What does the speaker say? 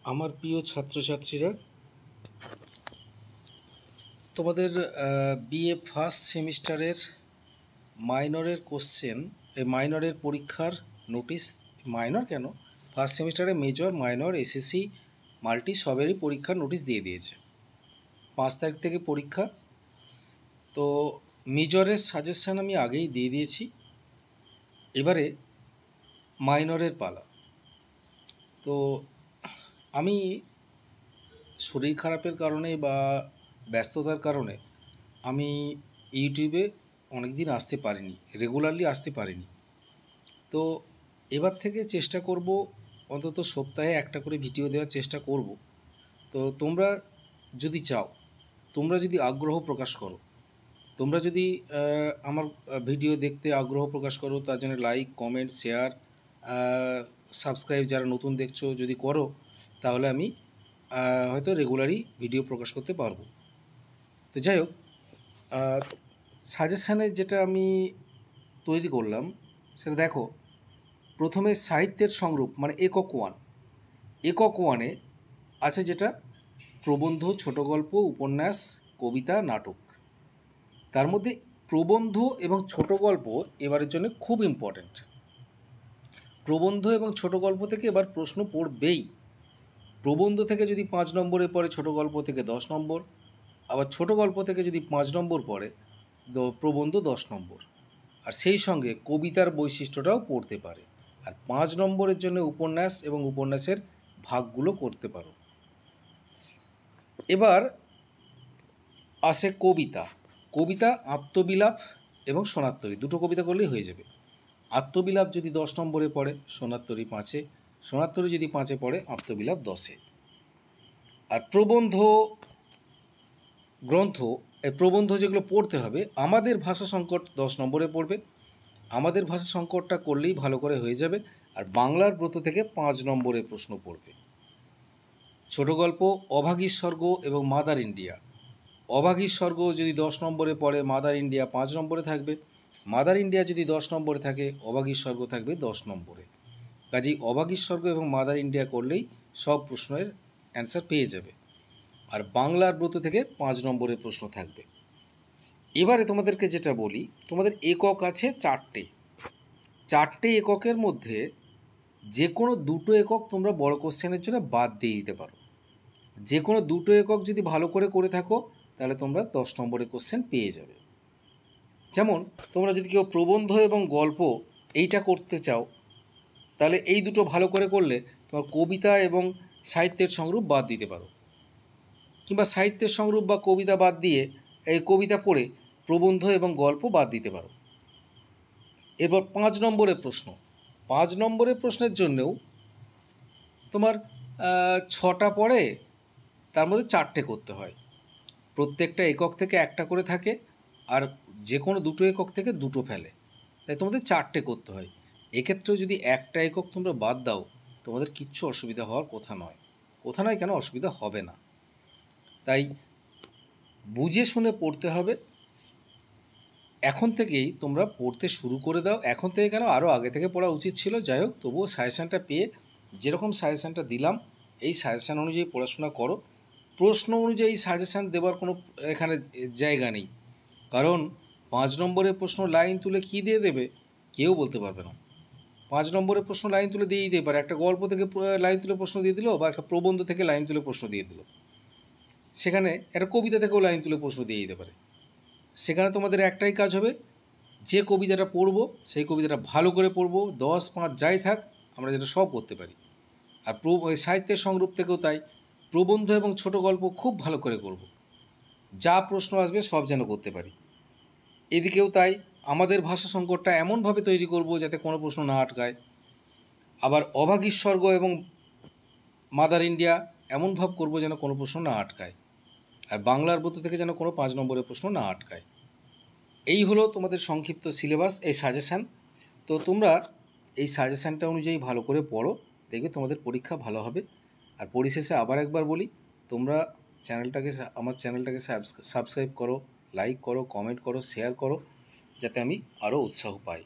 আমার প্রিয় ছাত্রছাত্রীরা, তোমাদের বিএ ফার্স্ট সেমিস্টারের মাইনরের কোশ্চেন, এই মাইনরের পরীক্ষার নোটিশ, মাইনর কেন, ফার্স্ট সেমিস্টারে মেজর, মাইনর, এসএসসি, মাল্টি সবেরই পরীক্ষার নোটিশ দিয়ে দিয়েছে। 5 তারিখ থেকে পরীক্ষা। তো মেজরের সাজেশান আমি আগেই দিয়ে দিয়েছি, এবারে মাইনরের পালা। তো আমি শরীর খারাপের কারণে বা ব্যস্ততার কারণে আমি ইউটিউবে অনেক দিন আসতে পারিনি, রেগুলারলি আসতে পারিনি। তো এবার থেকে চেষ্টা করব, অন্তত সপ্তাহে একটা করে ভিডিও দেওয়ার চেষ্টা করব। তো তোমরা যদি চাও, তোমরা যদি আগ্রহ প্রকাশ করো, তোমরা যদি আমার ভিডিও দেখতে আগ্রহ প্রকাশ করো, তার জন্য লাইক, কমেন্ট, শেয়ার, সাবস্ক্রাইব যারা নতুন দেখছো যদি করো, তাহলে আমি হয়তো রেগুলারই ভিডিও প্রকাশ করতে পারবো। তো যাই হোক, সাজেশানে যেটা আমি তৈরি করলাম সেটা দেখো। প্রথমে সাহিত্যের সংরূপ মানে একক ওয়ানে আছে যেটা প্রবন্ধ, ছোট গল্প, উপন্যাস, কবিতা, নাটক। তার মধ্যে প্রবন্ধ এবং ছোট গল্প এবারের জন্য খুব ইম্পর্ট্যান্ট। প্রবন্ধ এবং ছোট গল্প থেকে এবার প্রশ্ন পড়বেই। প্রবন্ধ থেকে যদি 5 নম্বরে পড়ে, ছোট গল্প থেকে 10 নম্বর, আবার ছোট গল্প থেকে যদি 5 নম্বর পড়ে, প্রবন্ধ 10 নম্বর। আর সেই সঙ্গে কবিতার বৈশিষ্ট্যটাও পড়তে পারে। আর 5 নম্বরের জন্য উপন্যাস এবং উপন্যাসের ভাগগুলো করতে পারো। এবার আসে কবিতা আত্মবিলাপ এবং সোনারতরী, দুটো কবিতা করলেই হয়ে যাবে। আত্মবিলাপ যদি 10 নম্বরে পড়ে, সোনারতরী 5-এ, সোনারতরী যদি 5-এ পড়ে, আত্মবিলাপ 10-এ। আর প্রবন্ধ গ্রন্থ, এই প্রবন্ধ যেগুলো পড়তে হবে, আমাদের ভাষা সংকট 10 নম্বরে পড়বে। আমাদের ভাষা সংকটটা করলেই ভালো করে হয়ে যাবে। আর বাংলার ব্রত থেকে 5 নম্বরে প্রশ্ন পড়বে। ছোট গল্প অভাগীর স্বর্গ এবং মাদার ইন্ডিয়া। অভাগীর স্বর্গ যদি 10 নম্বরে পড়ে, মাদার ইন্ডিয়া 5 নম্বরে থাকবে। মাদার ইন্ডিয়া যদি 10 নম্বরে থাকে, অভাগীর স্বর্গ থাকবে 10 নম্বরে। কাজেই অভাগীর স্বর্গ এবং মাদার ইন্ডিয়া করলেই সব প্রশ্নের অ্যান্সার পেয়ে যাবে। আর বাংলার ব্রত থেকে 5 নম্বরের প্রশ্ন থাকবে। এবারে তোমাদেরকে যেটা বলি, তোমাদের একক আছে 4টে এককের মধ্যে যে কোনো 2টো একক তোমরা বড় কোশ্চেনের জন্য বাদ দিয়ে দিতে পারো। যে কোনো 2টো একক যদি ভালো করে থাকো, তাহলে তোমরা 10 নম্বরের কোশ্চেন পেয়ে যাবে। যেমন তোমরা যদি কেউ প্রবন্ধ এবং গল্প এইটা করতে চাও, তাহলে এই দুটো ভালো করলে তোমার কবিতা এবং সাহিত্যের সংরূপ বাদ দিতে পারো। কিংবা সাহিত্যের সংরূপ বা কবিতা বাদ দিয়ে এই কবিতা পড়ে প্রবন্ধ এবং গল্প বাদ দিতে পারো। এরপর 5 নম্বরের প্রশ্ন। 5 নম্বরের প্রশ্নের জন্যেও তোমার 6টা পড়ে, তার মধ্যে 4টে করতে হয়। প্রত্যেকটা একক থেকে একটা করে থাকে, আর যে কোনো 2টো একক থেকে 2টো ফেলে, তাই তোমাদের 4টে করতে হয়। এক্ষেত্রেও যদি একটা একক তোমরা বাদ দাও, তোমাদের কিচ্ছু অসুবিধা হওয়ার কথা নয় কেন, অসুবিধা হবে না। তাই বুঝে শুনে পড়তে হবে। এখন থেকেই তোমরা পড়তে শুরু করে দাও। এখন থেকে কেন, আরও আগে থেকে পড়া উচিত ছিল। যাই হোক, তবুও সাজেশানটা পেয়ে যেরকম সাজেশানটা দিলাম, এই সাজেশান অনুযায়ী পড়াশোনা করো। প্রশ্ন অনুযায়ী সাজেশান দেওয়ার কোনো এখানে জায়গা নেই, কারণ 5 নম্বরের প্রশ্ন লাইন তুলে কী দিয়ে দেবে কেউ বলতে পারবে না। 5 নম্বরের প্রশ্ন লাইন তুলে দিয়েই দিতে পারে, একটা গল্প থেকে লাইন তুলে প্রশ্ন দিয়ে দিল, বা একটা প্রবন্ধ থেকে লাইন তুলে প্রশ্ন দিয়ে দিল। সেখানে একটা কবিতা থেকেও লাইন তুলে প্রশ্ন দিয়ে দিতে পারে। সেখানে তোমাদের একটাই কাজ হবে, যে কবিতাটা পড়বো সেই কবিতাটা ভালো করে পড়বো, 10, 5 যাই থাক, আমরা যেটা সব করতে পারি। আর সাহিত্যের সংরূপ থেকেও তাই, প্রবন্ধ এবং ছোট গল্প খুব ভালো করে করব, যা প্রশ্ন আসবে সব যেন করতে পারি। এদিকেও তাই, আমাদের ভাষা সংকটটা এমনভাবে তৈরি করব যাতে কোনো প্রশ্ন না আটকায়। আবার অভাগীর স্বর্গ এবং মাদার ইন্ডিয়া এমনভাবে করব যেন কোনো প্রশ্ন না আটকায়। আর বাংলার ব্রত থেকে যেন কোনো 5 নম্বরের প্রশ্ন না আটকায়। এই হলো তোমাদের সংক্ষিপ্ত সিলেবাস, এই সাজেশান। তো তোমরা এই সাজেশানটা অনুযায়ী ভালো করে পড়ো, দেখবে তোমাদের পরীক্ষা ভালো হবে। আর পরিশেষে আবার একবার বলি, তোমরা আমার চ্যানেলটাকে সাবস্ক্রাইব করো, লাইক করো, কমেন্ট করো, শেয়ার করো, যাতে আমি আরও উৎসাহ পাই।